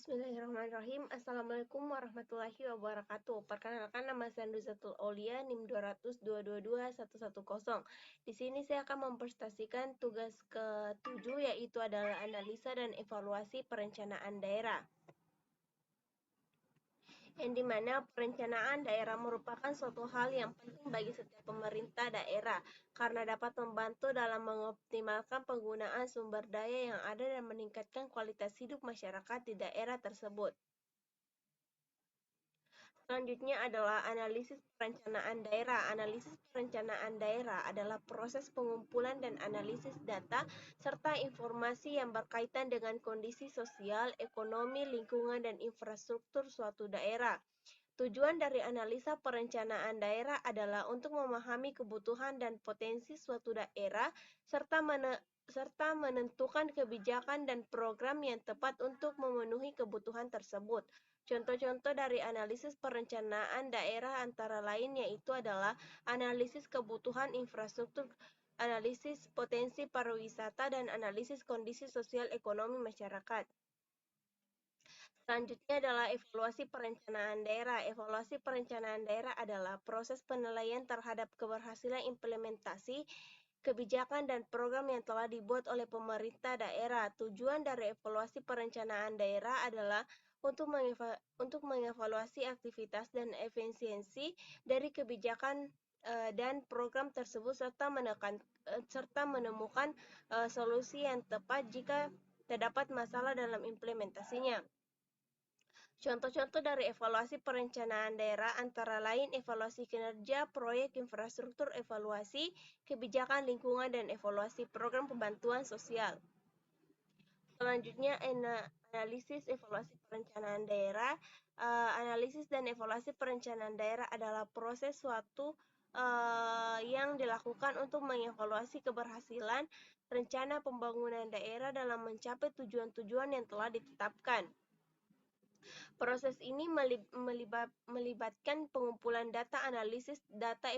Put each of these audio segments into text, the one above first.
Bismillahirrahmanirrahim. Assalamualaikum warahmatullahi wabarakatuh. Perkenalkan, nama saya Nuzatul Aulia, NIM 200222110. Di sini saya akan mempresentasikan tugas ke-7, yaitu adalah analisa dan evaluasi perencanaan daerah. Yang dimana perencanaan daerah merupakan suatu hal yang penting bagi setiap pemerintah daerah karena dapat membantu dalam mengoptimalkan penggunaan sumber daya yang ada dan meningkatkan kualitas hidup masyarakat di daerah tersebut. Selanjutnya adalah analisis perencanaan daerah. Analisis perencanaan daerah adalah proses pengumpulan dan analisis data serta informasi yang berkaitan dengan kondisi sosial, ekonomi, lingkungan, dan infrastruktur suatu daerah. Tujuan dari analisa perencanaan daerah adalah untuk memahami kebutuhan dan potensi suatu daerah serta menentukan kebijakan dan program yang tepat untuk memenuhi kebutuhan tersebut. Contoh-contoh dari analisis perencanaan daerah antara lain yaitu adalah analisis kebutuhan infrastruktur, analisis potensi pariwisata, dan analisis kondisi sosial ekonomi masyarakat. Selanjutnya adalah evaluasi perencanaan daerah. Evaluasi perencanaan daerah adalah proses penilaian terhadap keberhasilan implementasi kebijakan dan program yang telah dibuat oleh pemerintah daerah. Tujuan dari evaluasi perencanaan daerah adalah untuk mengevaluasi aktivitas dan efisiensi dari kebijakan dan program tersebut serta menemukan solusi yang tepat jika terdapat masalah dalam implementasinya. Contoh-contoh dari evaluasi perencanaan daerah antara lain evaluasi kinerja proyek infrastruktur, evaluasi kebijakan lingkungan, dan evaluasi program pembantuan sosial. Selanjutnya, analisis evaluasi perencanaan daerah. Analisis dan evaluasi perencanaan daerah adalah proses suatu yang dilakukan untuk mengevaluasi keberhasilan rencana pembangunan daerah dalam mencapai tujuan-tujuan yang telah ditetapkan. Proses ini melibatkan pengumpulan data, analisis data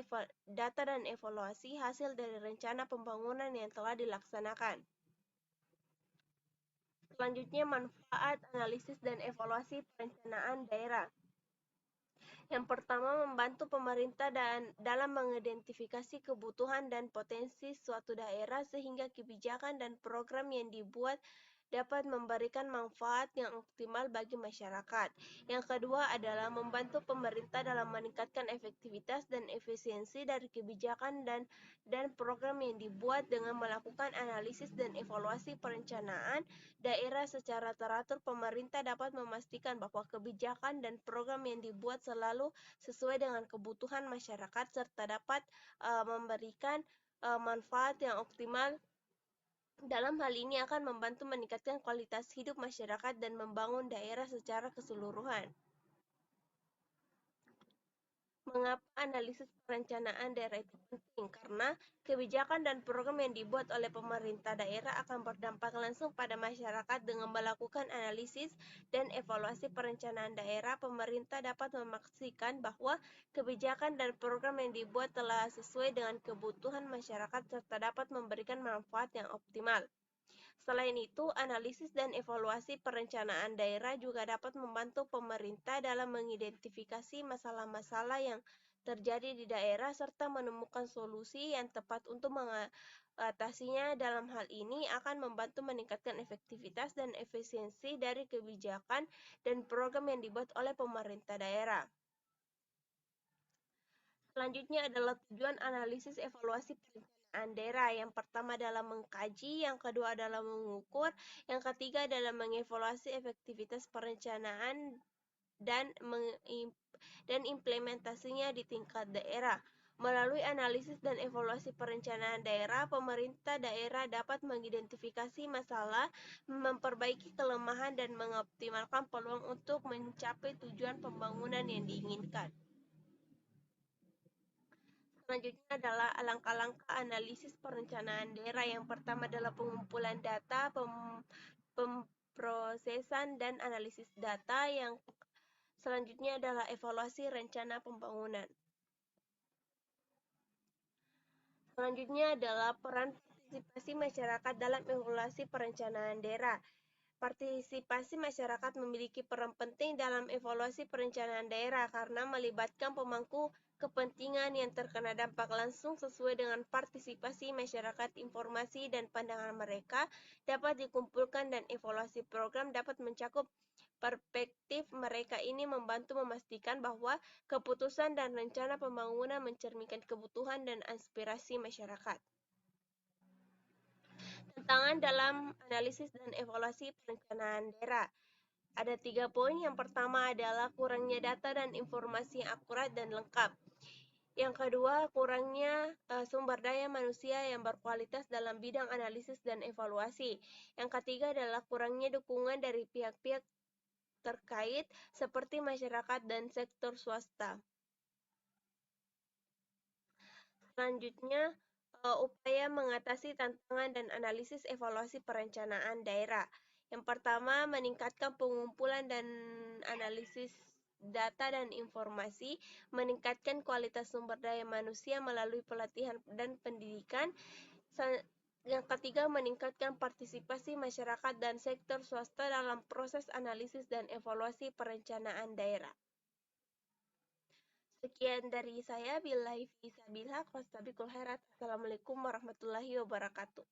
dan evaluasi hasil dari rencana pembangunan yang telah dilaksanakan. Selanjutnya, manfaat, analisis, dan evaluasi perencanaan daerah. Yang pertama, membantu pemerintah dalam mengidentifikasi kebutuhan dan potensi suatu daerah sehingga kebijakan dan program yang dibuat dapat memberikan manfaat yang optimal bagi masyarakat. Yang kedua adalah membantu pemerintah dalam meningkatkan efektivitas dan efisiensi dari kebijakan dan program yang dibuat dengan melakukan analisis dan evaluasi perencanaan daerah secara teratur. Pemerintah dapat memastikan bahwa kebijakan dan program yang dibuat selalu sesuai dengan kebutuhan masyarakat serta dapat memberikan manfaat yang optimal. Dalam hal ini akan membantu meningkatkan kualitas hidup masyarakat dan membangun daerah secara keseluruhan. Mengapa analisis perencanaan daerah itu penting? Karena kebijakan dan program yang dibuat oleh pemerintah daerah akan berdampak langsung pada masyarakat. Dengan melakukan analisis dan evaluasi perencanaan daerah, pemerintah dapat memastikan bahwa kebijakan dan program yang dibuat telah sesuai dengan kebutuhan masyarakat serta dapat memberikan manfaat yang optimal. Selain itu, analisis dan evaluasi perencanaan daerah juga dapat membantu pemerintah dalam mengidentifikasi masalah-masalah yang terjadi di daerah serta menemukan solusi yang tepat untuk mengatasinya. Dalam hal ini akan membantu meningkatkan efektivitas dan efisiensi dari kebijakan dan program yang dibuat oleh pemerintah daerah. Selanjutnya adalah tujuan analisis evaluasi perencanaan daerah. Yang pertama adalah mengkaji, yang kedua adalah mengukur, yang ketiga adalah mengevaluasi efektivitas perencanaan dan implementasinya di tingkat daerah. Melalui analisis dan evaluasi perencanaan daerah, pemerintah daerah dapat mengidentifikasi masalah, memperbaiki kelemahan, dan mengoptimalkan peluang untuk mencapai tujuan pembangunan yang diinginkan. Selanjutnya adalah langkah-langkah analisis perencanaan daerah. Yang pertama adalah pengumpulan data, pemrosesan, dan analisis data. Yang selanjutnya adalah evaluasi rencana pembangunan. Selanjutnya adalah peran partisipasi masyarakat dalam evaluasi perencanaan daerah. Partisipasi masyarakat memiliki peran penting dalam evaluasi perencanaan daerah karena melibatkan pemangku kepentingan yang terkena dampak langsung. Sesuai dengan partisipasi masyarakat, informasi dan pandangan mereka dapat dikumpulkan dan evaluasi program dapat mencakup perspektif mereka. Ini membantu memastikan bahwa keputusan dan rencana pembangunan mencerminkan kebutuhan dan aspirasi masyarakat. Tantangan dalam analisis dan evaluasi perencanaan daerah. Ada 3 poin. Yang pertama adalah kurangnya data dan informasi yang akurat dan lengkap. Yang kedua, kurangnya sumber daya manusia yang berkualitas dalam bidang analisis dan evaluasi. Yang ketiga adalah kurangnya dukungan dari pihak-pihak terkait seperti masyarakat dan sektor swasta. Selanjutnya, upaya mengatasi tantangan dan analisis evaluasi perencanaan daerah. Yang pertama, meningkatkan pengumpulan dan analisis data dan informasi, meningkatkan kualitas sumber daya manusia melalui pelatihan dan pendidikan. Yang ketiga, meningkatkan partisipasi masyarakat dan sektor swasta dalam proses analisis dan evaluasi perencanaan daerah. Sekian dari saya. Billahi fisabilillah. Wassalamualaikum warahmatullahi wabarakatuh.